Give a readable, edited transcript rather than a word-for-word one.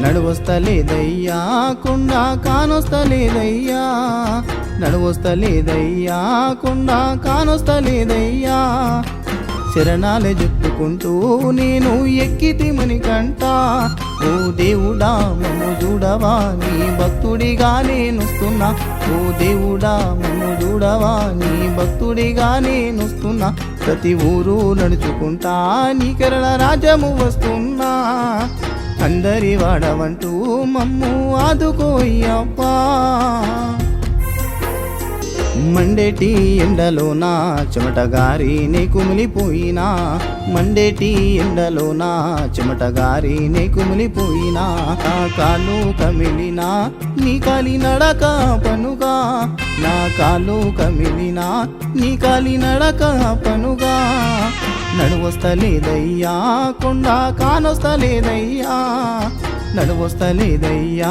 నడువొస్తలేదయ్యా కొండ కానొస్తలేదయ్యా నడువొస్తలేదయ్యా కొండ కానొస్తలేదయ్యా శరణాలే చెప్పుకుంటూ నేను ఎక్కితిమని కంట ఓ దేవుడా మమ్ము చూడవా నీ భక్తుడిగా నేనొస్తున్నా ఓ దేవుడా మమ్ము చూడవా నీ భక్తుడిగా నేనొస్తున్నా ప్రతి ఊరు నడుచుకుంటా నీ కేరళ రాజ్యము వస్తున్నా అందరి వాడవంటూ మమ్ము ఆదుకోయ్యప్పా మండేటి ఎండలోనా చెమటగారినే కుమిలిపోయినా మండేటి ఎండలోనా చెమటగారినే కుమిలిపోయినా నా కాలు కమిలినా నీ కాలి నడక పనుగా నా కాలు కమిలినా నీ కాలి నడక పనుగా నడువొస్తలేదయ్యా కొండ కానొస్తలేదయ్యా నడువొస్తలేదయ్యా